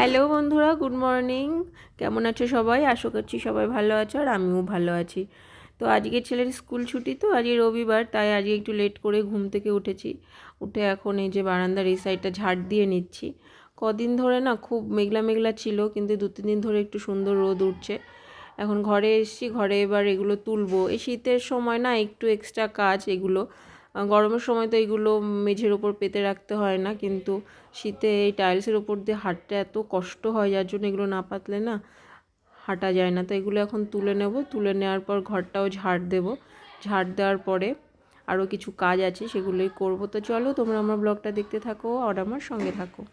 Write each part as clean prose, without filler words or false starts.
Hello বন্ধুরা, good morning. কেমন আছো সবাই? আশা করছি সবাই ভালো আছো আর আমিও ভালো আছি। তো আজকে ছেলের স্কুল ছুটি, তো আজকে রবিবার, তাই আজকে একটু লেট করে ঘুম থেকে উঠেছি। উঠে এখন এই যে বারান্দার এই সাইডটা ঝাড় দিয়ে নিচ্ছি। কদিন ধরে না খুব মেঘলা মেঘলা ছিল, কিন্তু 2-3 দিন ধরে একটু সুন্দর রোদ উঠছে। এখন ঘরে এসেছি, ঘরে এবার এগুলো তুলবো। এই শীতের সময় না একটু এক্সট্রা কাজ এগুলো। গরমের সময় তো এগুলো মেঝের ওপর পেতে রাখতে হয় না, কিন্তু শীতে এই টাইলসের ওপর দিয়ে হাঁটতে এত কষ্ট হয়, যার জন্য এগুলো না পাতলে না হাঁটা যায় না। তো এগুলো এখন তুলে নেব, তুলে নেওয়ার পর ঘরটাও ঝাড় দেব। ঝাড় দেওয়ার পরে আরও কিছু কাজ আছে, সেগুলোই করব। তো চলো তোমরা আমার ব্লগটা দেখতে থাকো আর আমার সঙ্গে থাকো।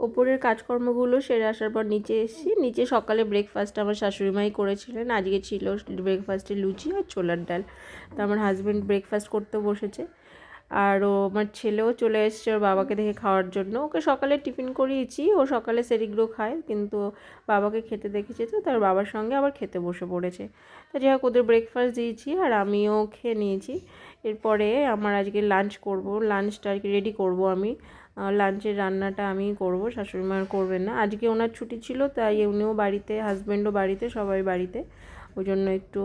ওপরের কাজকর্মগুলো সেরে আসার পর নিচে এসেছি। নিচে সকালে ব্রেকফাস্ট আমার শাশুড়িমাই করেছিলেন। আজকে ছিল ব্রেকফাস্টে লুচি আর ছোলার ডাল। তো আমার হাজব্যান্ড ব্রেকফাস্ট করতে বসেছে, আর আমার ছেলেও চলে এসেছে ওর বাবাকে দেখে খাওয়ার জন্য। ওকে সকালে টিফিন করিয়েছি, ও সকালে সেরিগ্রো খায়, কিন্তু বাবাকে খেতে দেখেছে, তো তার বাবার সঙ্গে আবার খেতে বসে পড়েছে। তো যাই হোক, ওদের ব্রেকফাস্ট দিয়েছি আর আমিও খেয়ে নিয়েছি। এরপরে আমার আজকে লাঞ্চ করব, লাঞ্চটা আর কি রেডি করব আমি। লাঞ্চের রান্নাটা আমিই করব, শাশুড়িমা আর করবেন না। আজকে ওনার ছুটি ছিল, তাই উনিও বাড়িতে, হাজব্যান্ডও বাড়িতে, সবাই বাড়িতে। ওই জন্য একটু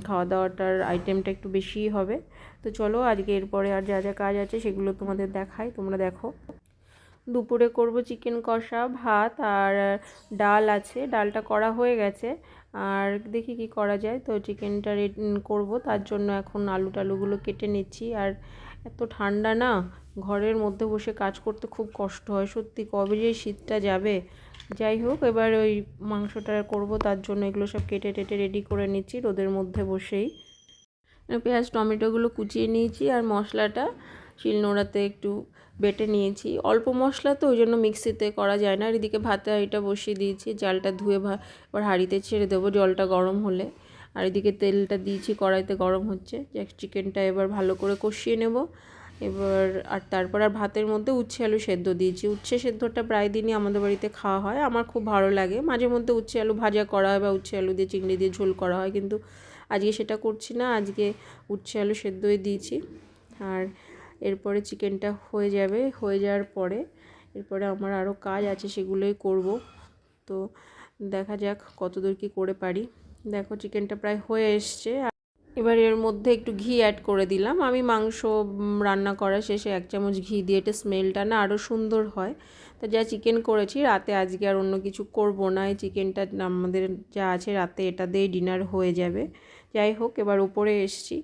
খাওয়া দাওয়াটার আইটেমটা একটু বেশিই হবে। তো চলো আজকে এরপরে আর যা যা কাজ আছে সেগুলো তোমাদের দেখাই, তোমরা দেখো। দুপুরে করব চিকেন কষা, ভাত আর ডাল আছে, ডালটা করা হয়ে গেছে। আর দেখি কি করা যায়। তো চিকেনটা করব, তার জন্য এখন আলু টালুগুলো কেটে নিচ্ছি। আর এত ঠান্ডা না, ঘরের মধ্যে বসে কাজ করতে খুব কষ্ট হয় সত্যি, কবে যে শীতটা যাবে। যাই হোক, এবার ওই মাংসটা করব, তার জন্য এগুলো সব কেটে টেটে রেডি করে নিচ্ছি রোদের মধ্যে বসেই। পেঁয়াজ টমেটোগুলো কুচিয়ে নিয়েছি, আর মশলাটা শিলনোড়াতে একটু বেটে নিয়েছি। অল্প মশলা তো, ওই জন্য মিক্সিতে করা যায় না। আর এদিকে ভাতে হাঁড়িটা বসিয়ে দিয়েছি, জালটা ধুয়ে এবার হাঁড়িতে ছেড়ে দেবো জলটা গরম হলে। আর এদিকে তেলটা দিয়েছি, কড়াইতে গরম হচ্ছে। চিকেনটা এবার ভালো করে কষিয়ে নেব এবার। আর তারপর আর ভাতের মধ্যে উচ্ছে আলু সেদ্ধ দিয়েছি। উচ্ছে সেদ্ধটা প্রায় দিনই আমাদের বাড়িতে খাওয়া হয়, আমার খুব ভালো লাগে। মাঝে মধ্যে উচ্ছে আলু ভাজা করা হয় বা উচ্ছে আলু দিয়ে চিংড়ি দিয়ে ঝোল করা হয়, কিন্তু আজকে সেটা করছি না, আজকে উচ্ছে আলু সেদ্ধই দিয়েছি। আর এরপরে চিকেনটা হয়ে যাবে, হয়ে যাওয়ার পরে এরপরে আমার আরও কাজ আছে, সেগুলোই করব। তো দেখা যাক কতদূর কী করে পারি। দেখো চিকেনটা প্রায় হয়ে এসছে। এবার এর মধ্যে একটু ঘি অ্যাড করে দিলাম। আমি মাংস রান্না করার শেষে 1 চামচ ঘি দিয়ে, এটা স্মেলটা না আরও সুন্দর হয়। তা যা চিকেন করেছি রাতে, আজকে আর অন্য কিছু করব না। এই চিকেনটা আমাদের যা আছে রাতে এটা দিয়েই ডিনার হয়ে যাবে। যাই হোক, এবার উপরে এসছি,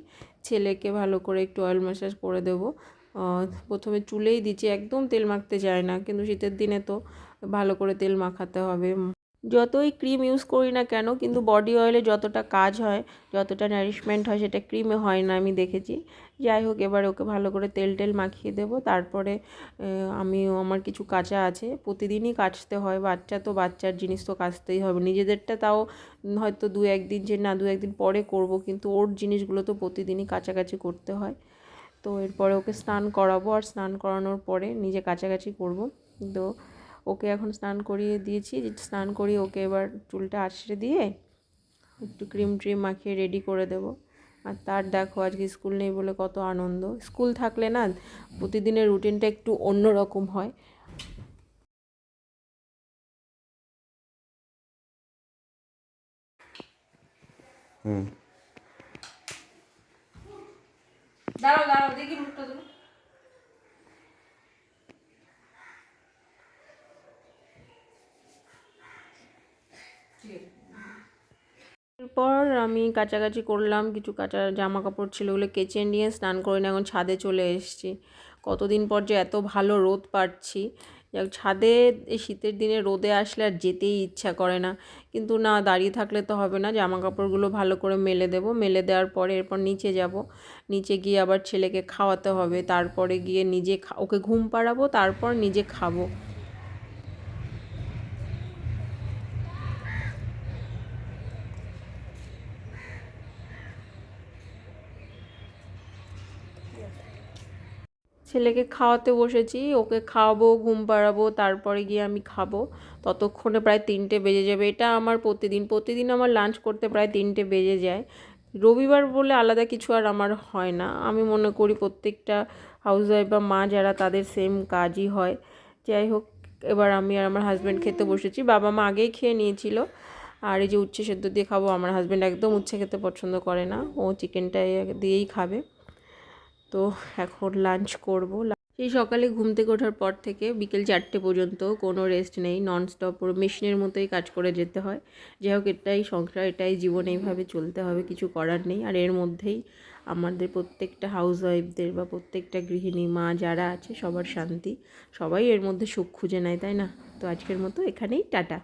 ছেলেকে ভালো করে একটু অয়েল ম্যাসাজ করে দেবো। প্রথমে চুলেই দিচ্ছি, একদম তেল মাখতে চায় না, কিন্তু শীতের দিনে তো ভালো করে তেল মাখাতে হবে। যতই ক্রিম ইউজ করি না কেন, কিন্তু বডি অয়েলে যতটা কাজ হয়, যতটা নারিশমেন্ট হয়, সেটা ক্রিমে হয় না, আমি দেখেছি। যাই হোক, এবার ওকে ভালো করে তেল টেল মাখিয়ে দেবো। তারপরে আমার কিছু কাচা আছে, প্রতিদিনই কাচতে হয়। বাচ্চা তো, বাচ্চার জিনিস তো কাচতেই হবে। নিজেদেরটা তাও হয়তো 2-1 দিন যে না 2-1 দিন পরে করব, কিন্তু ওর জিনিসগুলো তো প্রতিদিনই কাচাকাচি করতে হয়। তো এরপরে ওকে স্নান করাবো, আর স্নান করানোর পরে নিজে কাচাকাচি করব। তো ওকে এখন স্নান করিয়ে দিয়েছি, স্নান করিয়ে ওকে এবার চুলটা আঁচড়ে দিয়ে একটু ক্রিম ট্রিম মাখিয়ে রেডি করে দেব। আর তার দেখো আজকে স্কুল নেই বলে কত আনন্দ। স্কুল থাকলে না প্রতিদিনের রুটিনটা একটু অন্য রকম হয়। দাঁড়াও দাঁড়াও, দেখি মুখটা ধরো। এরপর আমি কাচাকাচি করলাম, কিছু কাঁচা জামা কাপড় ছিল, ওগুলো কেচে নিয়ে স্নান করে নিয়ে এখন ছাদে চলে এসেছি। কতদিন পর যে এত ভালো রোদ পাচ্ছি, যাক, ছাদে এই শীতের দিনে রোদে আসলে আর যেতেই ইচ্ছা করে না, কিন্তু না, দাঁড়িয়ে থাকলে তো হবে না, জামা কাপড়গুলো ভালো করে মেলে দেবো। মেলে দেওয়ার পরে এরপর নিচে যাব, নিচে গিয়ে আবার ছেলেকে খাওয়াতে হবে, তারপরে গিয়ে নিজে ওকে ঘুম পাড়াবো, তারপর নিজে খাবো। ছেলেকে খাওয়াতে বসেছি, ওকে খাওয়াবো, ঘুম পাড়াবো, তারপরে গিয়ে আমি খাবো। ততক্ষণে প্রায় 3টে বেজে যাবে। এটা আমার প্রতিদিন আমার লাঞ্চ করতে প্রায় 3টে বেজে যায়। রবিবার বলে আলাদা কিছু আর আমার হয় না। আমি মনে করি প্রত্যেকটা হাউসওয়াইফ বা মা যারা, তাদের সেম কাজই হয়। যাই হোক, এবার আমি আর আমার হাজব্যান্ড খেতে বসেছি। বাবা মা আগেই খেয়ে নিয়েছিল। আর এই যে উচ্ছে সেদ্ধ দিয়ে খাবো। আমার হাজব্যান্ড একদম উচ্ছে খেতে পছন্দ করে না, ও চিকেনটা দিয়েই খাবে। তো এখন লাঞ্চ করব। সেই সকালে ঘুম থেকে ওঠার পর থেকে বিকেল 4টে পর্যন্ত কোনো রেস্ট নেই, ননস্টপ পুরো মেশিনের মতোই কাজ করে যেতে হয়। যাই হোক, এটাই সংসার, এটাই জীবন, এইভাবে চলতে হবে, কিছু করার নেই। আর এর মধ্যেই আমাদের প্রত্যেকটা হাউসওয়াইফদের বা প্রত্যেকটা গৃহিণী মা যারা আছে সবার শান্তি, সবাই এর মধ্যে সুখ খুঁজে নেয়, তাই না? তো আজকের মতো এখানেই টাটা।